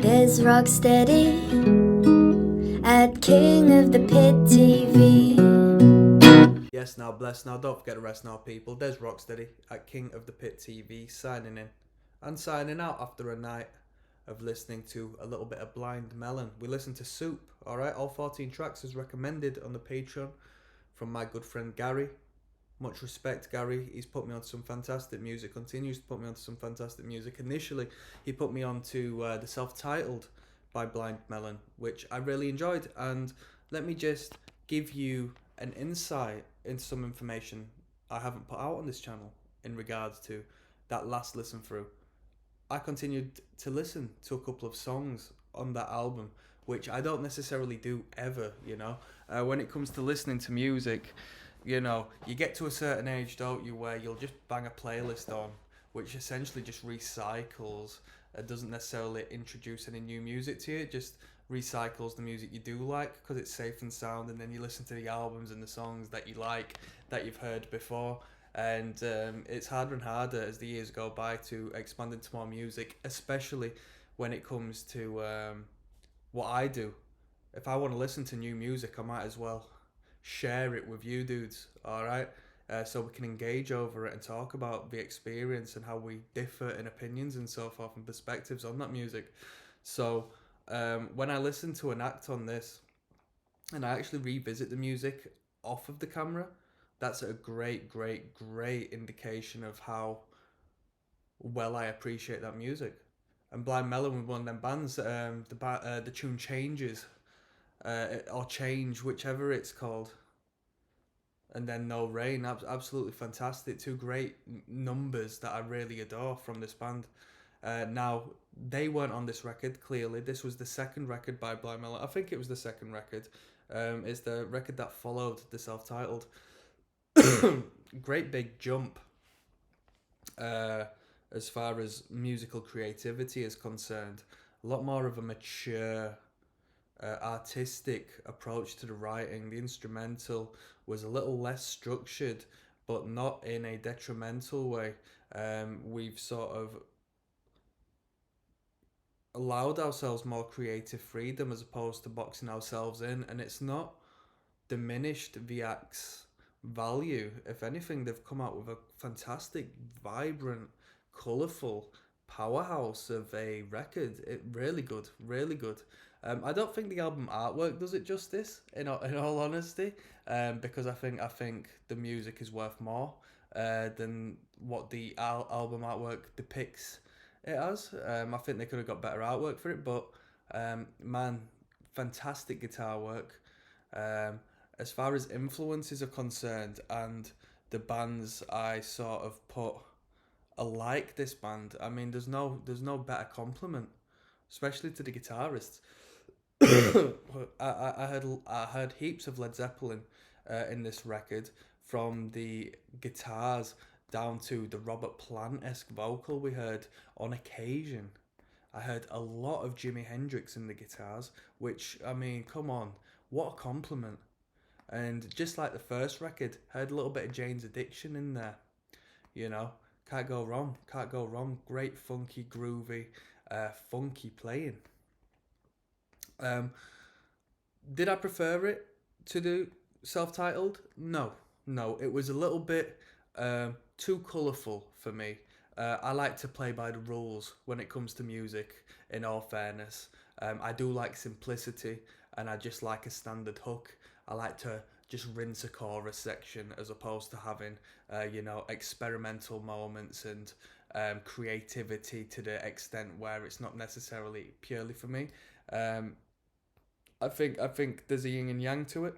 There's Rocksteady at King of the Pit TV. Yes, now bless now. Don't forget the rest now, people. There's Rocksteady at King of the Pit TV signing in and signing out after a night of listening to a little bit of Blind Melon. We listened to Soup, alright? All 14 tracks as recommended on the Patreon from my good friend Gary. Much respect, Gary. He's put me on some fantastic music, continues to put me on some fantastic music. Initially, he put me on to the self-titled by Blind Melon, which I really enjoyed. And let me just give you an insight into some information I haven't put out on this channel in regards to that last listen through. I continued to listen to a couple of songs on that album, which I don't necessarily do ever, when it comes to listening to music. You get to a certain age, don't you, where you'll just bang a playlist on, which essentially just recycles. It doesn't necessarily introduce any new music to you. It just recycles the music you do like because it's safe and sound, and then you listen to the albums and the songs that you like that you've heard before. And it's harder and harder as the years go by to expand into more music, especially when it comes to what I do. If I want to listen to new music, I might as well share it with you dudes, alright? So we can engage over it and talk about the experience and how we differ in opinions and so forth and perspectives on that music. So when I listen to an act on this and I actually revisit the music off of the camera, that's a great indication of how well I appreciate that music. And Blind Melon was one of them bands. The tune Changes, or Change, whichever it's called, and then No Rain, absolutely fantastic. Two great numbers that I really adore from this band. Now, they weren't on this record, clearly. This was the second record by Blind Melon. I think it was the second record. It's the record that followed the self-titled. Great big jump as far as musical creativity is concerned. A lot more of a mature, artistic approach to the writing. The instrumental was a little less structured, but not in a detrimental way. We've sort of allowed ourselves more creative freedom as opposed to boxing ourselves in, and it's not diminished the act's value. If anything, they've come out with a fantastic, vibrant, colourful powerhouse of a record. It really good, really good. I don't think the album artwork does it justice. In all honesty, because I think the music is worth more than what the album artwork depicts it as. I think they could have got better artwork for it, but man, fantastic guitar work. As far as influences are concerned and the bands I sort of put alike this band, I mean, there's no better compliment, especially to the guitarists. I heard heaps of Led Zeppelin in this record, from the guitars down to the Robert Plant-esque vocal we heard on occasion. I heard a lot of Jimi Hendrix in the guitars, which, I mean, come on, what a compliment. And just like the first record, heard a little bit of Jane's Addiction in there. You know, can't go wrong. Can't go wrong. Great funky, groovy, funky playing. Um, did I prefer it to the self-titled? No, no. It was a little bit too colourful for me. I like to play by the rules when it comes to music. In all fairness, I do like simplicity, and I just like a standard hook. I like to just rinse a chorus section as opposed to having, experimental moments and creativity to the extent where it's not necessarily purely for me. Um, I think there's a yin and yang to it.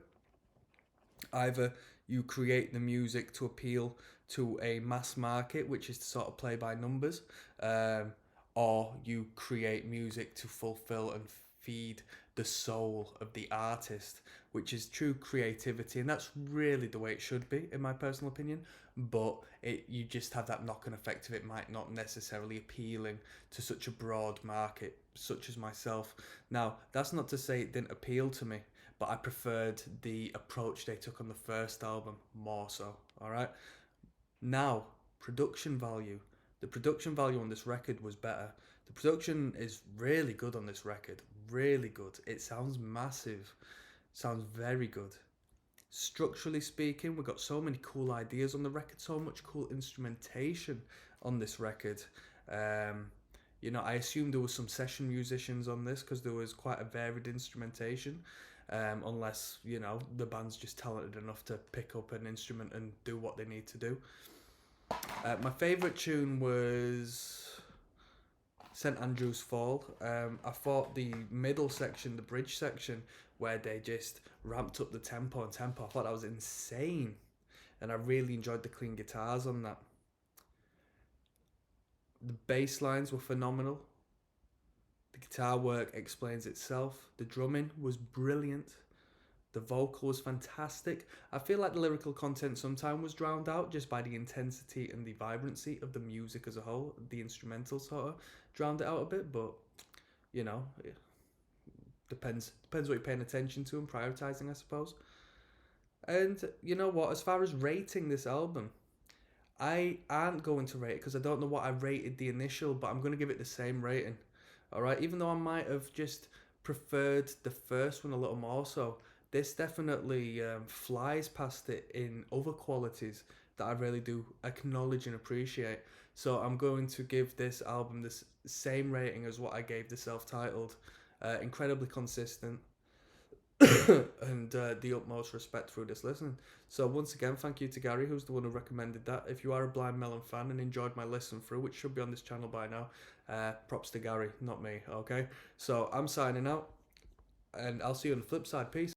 Either you create the music to appeal to a mass market, which is to sort of play by numbers, um, or you create music to fulfill and feed the soul of the artist, which is true creativity, and that's really the way it should be, in my personal opinion. But you just have that knock-on effect of it might not necessarily appealing to such a broad market, such as myself. Now, that's not to say it didn't appeal to me, but I preferred the approach they took on the first album more so. All right. Now, production value. The production value on this record was better. The production is really good on this record, really good. It sounds massive, sounds very good. Structurally speaking, we've got so many cool ideas on the record, so much cool instrumentation on this record. I assume there was some session musicians on this because there was quite a varied instrumentation. Unless, the band's just talented enough to pick up an instrument and do what they need to do. My favourite tune was St Andrew's Fall. I thought the middle section, the bridge section, where they just ramped up the tempo, I thought that was insane. And I really enjoyed the clean guitars on that. The bass lines were phenomenal. The guitar work explains itself. The drumming was brilliant. The vocal was fantastic. I feel like the lyrical content sometimes was drowned out just by the intensity and the vibrancy of the music as a whole. The instrumental sort of drowned it out a bit, but it depends what you're paying attention to and prioritizing, I suppose. And you know what? As far as rating this album, I aren't going to rate it because I don't know what I rated the initial, but I'm going to give it the same rating. Alright, even though I might have just preferred the first one a little more so, this definitely flies past it in other qualities that I really do acknowledge and appreciate. So I'm going to give this album the same rating as what I gave the self-titled. Incredibly consistent. And the utmost respect through this listening. So once again, thank you to Gary, who's the one who recommended that. If you are a Blind Melon fan and enjoyed my listen through, which should be on this channel by now, props to Gary, not me, okay? So I'm signing out, and I'll see you on the flip side. Peace.